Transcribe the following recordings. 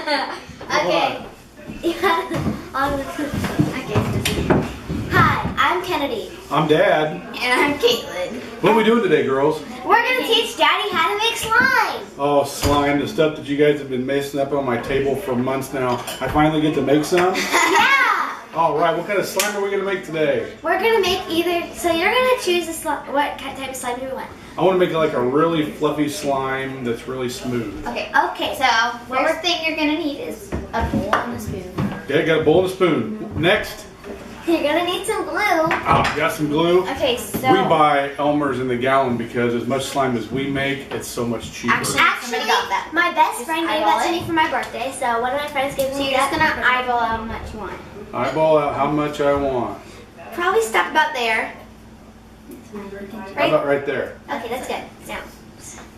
Okay. Hi, I'm Kennedy. I'm Dad. And I'm Caitlin. What are we doing today, girls? We're going to teach Daddy how to make slime. Oh, slime, the stuff that you guys have been messing up on my table for months now. I finally get to make some? Yeah! All right, what kind of slime are we going to make today? We're going to make either, so you're going to choose what type of slime you want. I want to make it like a really fluffy slime that's really smooth. Okay, so first thing you're going to need is a bowl and a spoon. Okay, got a bowl and a spoon. Next. You're going to need some glue. Oh, got some glue. Okay, so. We buy Elmer's in the gallon because as much slime as we make, it's so much cheaper. Actually, my best friend gave that to me for my birthday, so one of my friends gave me that. So you're just going to eyeball how much you want. Eyeball out how much I want. Probably stop about there. How about right there? Okay, that's good.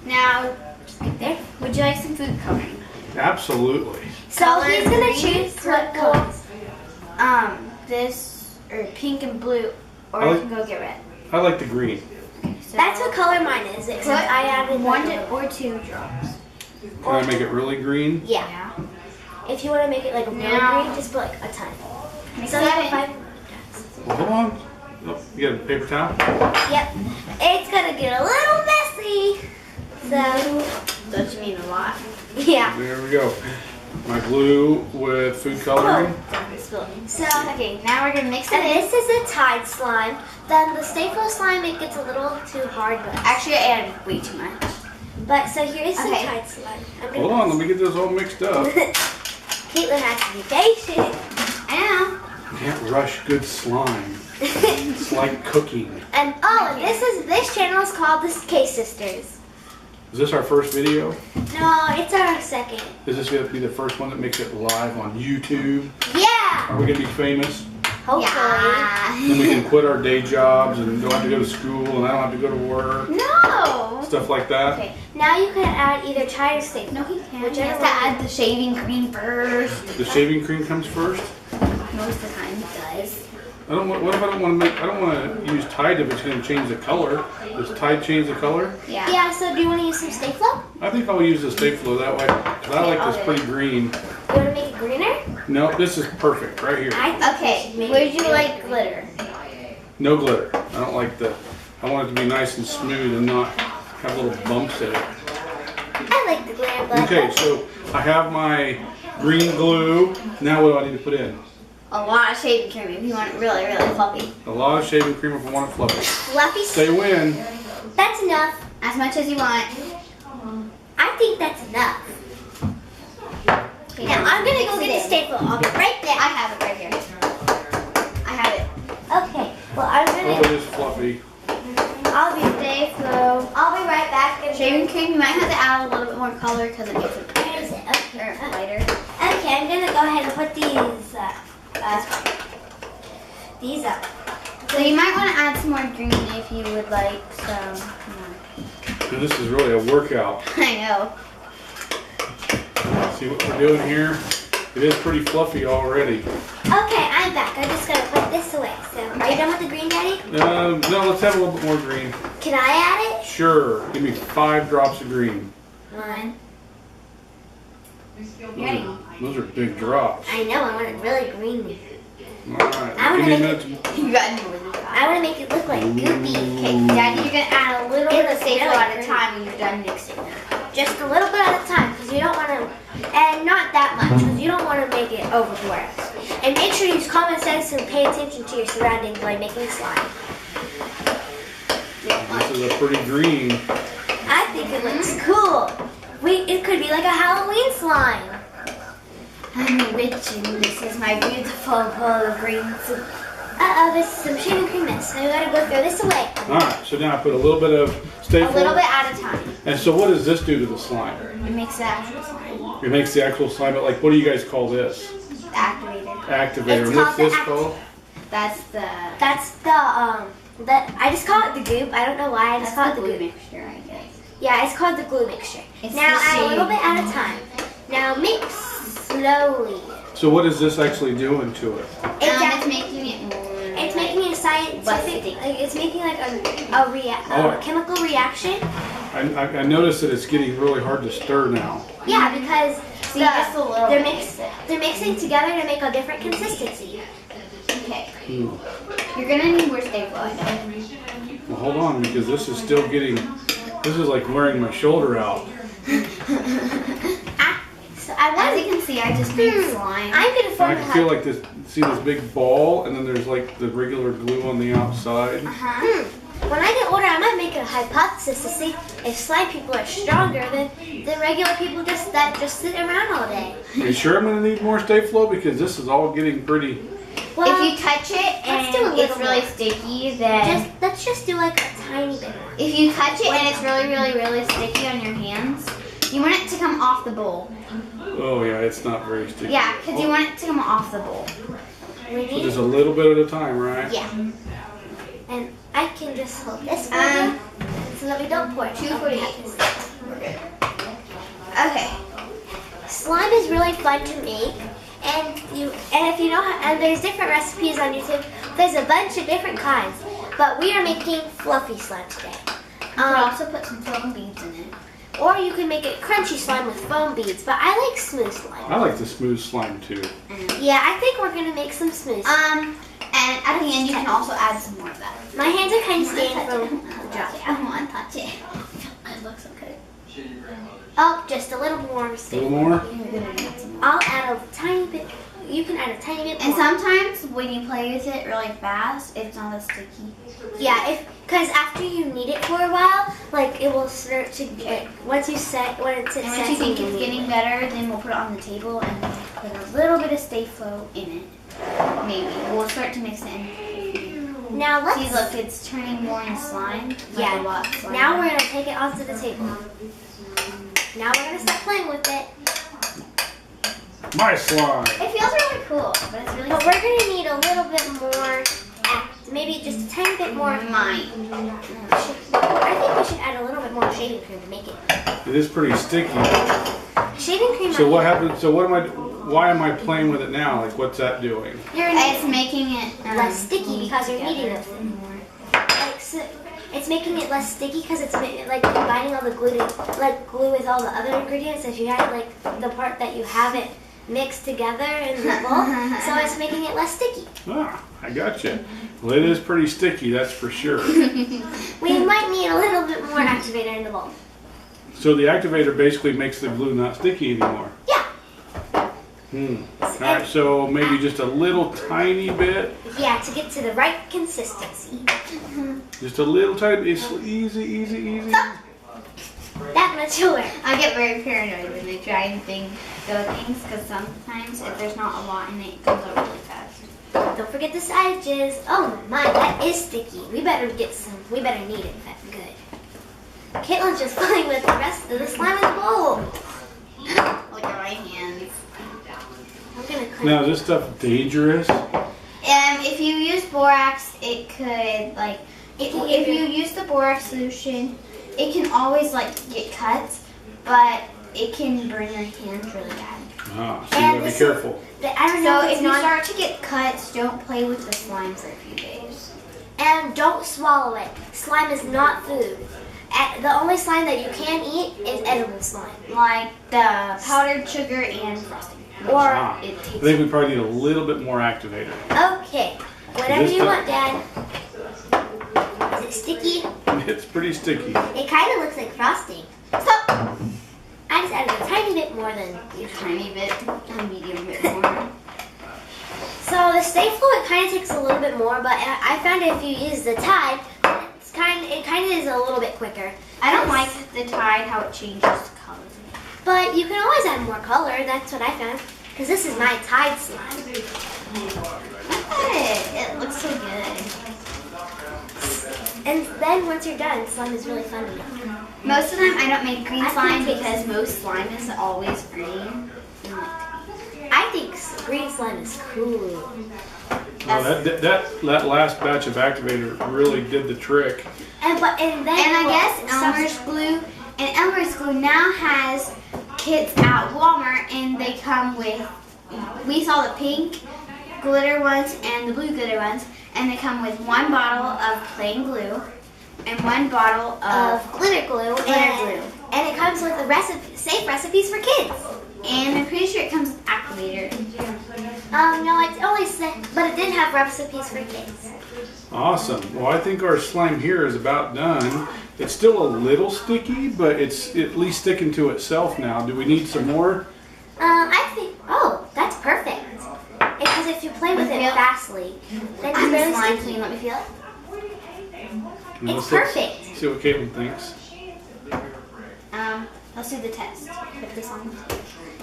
Now, just get there. Would you like some food coloring? Absolutely. So he's going to choose what colors. This, or pink and blue, or you can go get red. I like the green. So that's what color mine is, except I added 1 or 2 drops. Can I make it really green? Yeah. If you want to make it like really green, just put like a ton. So Well, hold on. Oh, you got a paper towel? Yep. It's going to get a little messy. So, don't you mean a lot? Yeah. There we go. My glue with food coloring. So, okay, now we're going to mix it. And this is a Tide slime. Then the Stay Full slime, it gets a little too hard. But actually, I added way too much. But, so here's some Tide slime. Hold on, let me get this all mixed up. Caitlin has to be patient. I know. Can't rush good slime. It's like cooking. And this channel is called the K Sisters. Is this our first video? No, it's our second. Is this going to be the first one that makes it live on YouTube? Yeah. Are we going to be famous? Hopefully. Yeah. Then we can quit our day jobs and don't have to go to school and I don't have to go to work. No. Stuff like that. Okay. Now you can add either Tide or Stay Full. No, he can't. He has to add the shaving cream first. The shaving cream comes first? Most of the time it does. What if I don't want to use Tide if it's going to change the color? Does Tide change the color? Yeah. Yeah, so do you want to use some Stay Flow? I think I'll use the Stay Flow that way. Because I like this pretty green. You want to make it greener? No, this is perfect right here. Okay, would you like glitter? No glitter. I don't like I want it to be nice and smooth and not have little bumps in it. I like the glitter, but okay, so I have my green glue. Now what do I need to put in? A lot of shaving cream if you want it really, really fluffy. A lot of shaving cream if I want it fluffy. Fluffy? Say when. That's enough. As much as you want. I think that's enough. Okay, now I'm going to go get the Stay Flow. I'll be right there. I have it right here. I have it. Okay. Well, I'm going to... Oh, it is fluffy. I'll be Stay Flow. I'll be right back. Shaving cream, you might have to add a little bit more color because it makes it lighter. Okay, I'm going to go ahead and put these up. So you might want to add some more green if you would like some more. This is really a workout. I know. See what we're doing here? It is pretty fluffy already. Okay, I'm back. I'm just going to put this away. So, are you done with the green, Daddy? No, let's have a little bit more green. Can I add it? Sure. Give me 5 drops of green. 1. Ready? Those are big drops. I know. I want it really green. Alright. I want to make it look like goopy. Okay, Daddy, you're going to add a little bit of Stay Flow at a time when you're done mixing it. Just a little bit at a time because you don't want to, and not that much because you don't want to make it overboard. And make sure you use common sense and pay attention to your surroundings while making slime. This is a pretty green. I think it looks cool. It could be like a Halloween slime. I'm a witch and this is my beautiful bowl of green soup. This is some shaving cream mist. So we gotta go throw this away. Alright, so now I put a little bit of Stay Full. A little bit at a time. And so what does this do to the slime? It makes the actual slime. It makes the actual slime, but like what do you guys call this? The activator. Activator. It's What's this called? That's the I just call it the goop. I don't know why. I just call it the glue mixture, I guess. Yeah, it's called the glue mixture. Now add a little bit at a time. Now mix slowly. So what is this actually doing to it? It's making it more. It's making it scientific, like it's making like a chemical reaction. I noticed that it's getting really hard to stir now. Yeah, because just a little they're mixing together to make a different consistency. Okay. You're gonna need more stapler. Well, hold on, because this is still getting. This is like wearing my shoulder out. As you can see, I just made slime. I'm gonna form I can feel like this. See this big ball, and then there's like the regular glue on the outside. When I get older, I might make a hypothesis to see if slime people are stronger than the regular people that just sit around all day. Are you sure I'm gonna need more Stay Flow, because this is all getting pretty. Well, if you touch it and it's really sticky, then let's just do like a tiny bit more. if you touch it and it's really, really, really sticky on your hands, you want it to come off the bowl. Oh yeah, it's not very sticky. Yeah, because you want it to come off the bowl. We So need, just a little bit at a time, right? yeah. And I can just hold this one so that we don't pour too Okay. Slime is really fun to make, and if you know how, and there's different recipes on YouTube. There's a bunch of different kinds, but we are making fluffy slime today. You can also put some foam beads in it. Or you can make it crunchy slime with foam beads, but I like smooth slime. I like the smooth slime too. Yeah, I think we're gonna make some smooth slime. And at the end, you can also add some more of that. My hands are kind of stained from the job. I want to touch it. It looks so good. Oh, just a little more. A little more? I'll add a tiny bit. You can add a tiny bit And more. sometimes when you play with it really fast, it's not as sticky. Yeah, because after you knead it for a while, like it will start to get, once you set, when it's And once you think it's getting better, then we'll put it on the table and put a little bit of Stay Flow in it. Maybe. We'll start to mix it in. Now let's, See, look, it's turning more into slime. Yeah, Like a lot of slime. now we're going to take it onto the table. Now we're going to start playing with it. My slime. It feels really cool, but it's really But we're going to need a little bit more, maybe just a tiny bit more. mine. I think we should add a little bit more shaving cream to make it. It is pretty sticky. Shaving cream. So what happened? So what am I? Why am I playing with it now? Like, what's that doing? It's making it less sticky because you're kneading it. more. Like, so it's making it less sticky because it's like combining all the glue glue with all the other ingredients. If you had like the part that you haven't mixed together in the bowl, so it's making it less sticky. Ah, I gotcha. Well, it is pretty sticky, that's for sure. We might need a little bit more activator in the bowl. So the activator basically makes the glue not sticky anymore. Yeah. All right, so maybe just a little tiny bit. Yeah, to get to the right consistency. Just a little tiny. It's easy, easy, easy. That much will work. I get very paranoid when I try and go things because sometimes if there's not a lot in it, it comes out really fast. Don't forget the side edges. Oh my, that is sticky. We better get some. We better knead it good. Caitlin's just playing with the rest of the slime in the bowl. Look at my hands. I'm gonna clean. Now, is this stuff dangerous? If you use borax, it could like if you use the borax solution, it can always like get cuts, but it can burn your hands really bad. Ah, so you gotta be careful. I don't know So if if it's you not. start to get cuts, don't play with the slime for a few days. And don't swallow it. Slime is not food. The only slime that you can eat is edible slime. Like the powdered sugar and frosting. Or Ah, it I tastes. think we probably need a little bit more activator. Okay, whatever This you stuff- want, Dad. Is it sticky? It's pretty sticky. It kind of looks like frosting. Stop! I just added a tiny bit more than A usual. tiny bit, a medium bit more. So the Stay Flow, it kind of takes a little bit more, but I found if you use the Tide, it kind of is a little bit quicker. I don't like the Tide, how it changes color. But you can always add more color. That's what I found. Because this is my Tide slime. It looks so good. And then once you're done, slime is really fun to make. Most of the time I don't make green I slime think because most slime is always green. I think green slime is cool. Oh, that last batch of activator really did the trick. And then And I guess Elmer's glue, and Elmer's glue now has kits at Walmart, and they come with, we saw the pink glitter ones and the blue glitter ones, and they come with 1 bottle of plain glue and 1 bottle Of glitter glue glue. and it comes with safe recipes for kids. And I'm pretty sure it comes with activator. No, it's only but it did have recipes for kids. Awesome. Well, I think our slime here is about done. It's still a little sticky, but it's at least sticking to itself now. Do we need some more? I think. Oh, that's perfect. Because if you play with it fastly, then it's really slime sticky. clean. Let me feel it. And It's let's perfect. See what Caitlin thinks. Let's do the test. Put this on.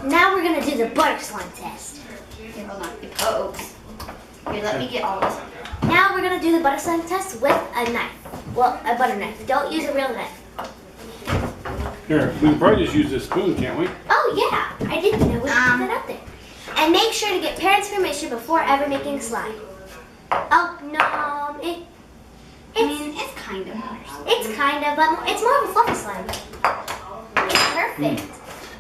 Now we're gonna do the butter slime test. Here, hold on. It pokes. Here, let me get all this. Now we're gonna do the butter slime test with a knife. Well, a butter knife. Don't use a real knife. Here, we can probably just use this spoon, can't we? Oh yeah, I didn't know we put that up there. And make sure to get parents' permission before ever making slime. Oh no, It's kind of hard. it's kind of, but it's more of a fluffy slime. It's perfect.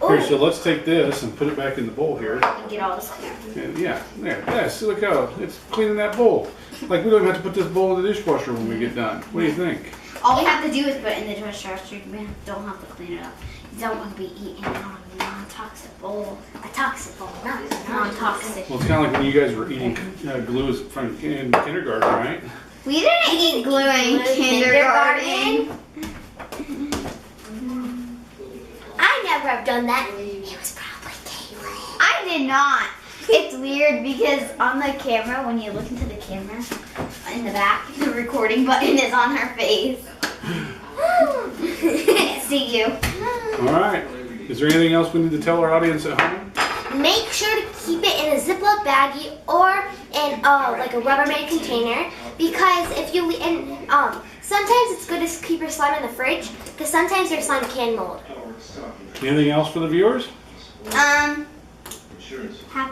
Here, Ooh. so let's take this and put it back in the bowl here. And get all this clear. And yeah, there. Yes, look how it's cleaning that bowl. Like we don't even have to put this bowl in the dishwasher when we get done. What do you think? All we have to do is put it in the dishwasher. We don't have to clean it up. You don't want to be eating out of a non-toxic bowl. A toxic bowl, not Non-toxic. Well, it's kind of like when you guys were eating glue from in kindergarten, right? We didn't eat glue in kindergarten. I never have done that. It was probably Caitlin. I did not. It's weird because on the camera, when you look into the camera, in the back, the recording button is on her face. See you. All right. Is there anything else we need to tell our audience at home? Make sure to keep it in a Ziploc baggie or in like a Rubbermaid container because if you sometimes it's good to keep your slime in the fridge because sometimes your slime can mold. Anything else for the viewers? Have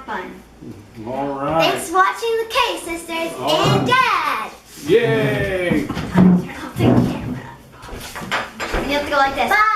fun. All right. Thanks for watching the K Sisters All and Dad. Yay! Turn off the camera. You have to go like this. Bye.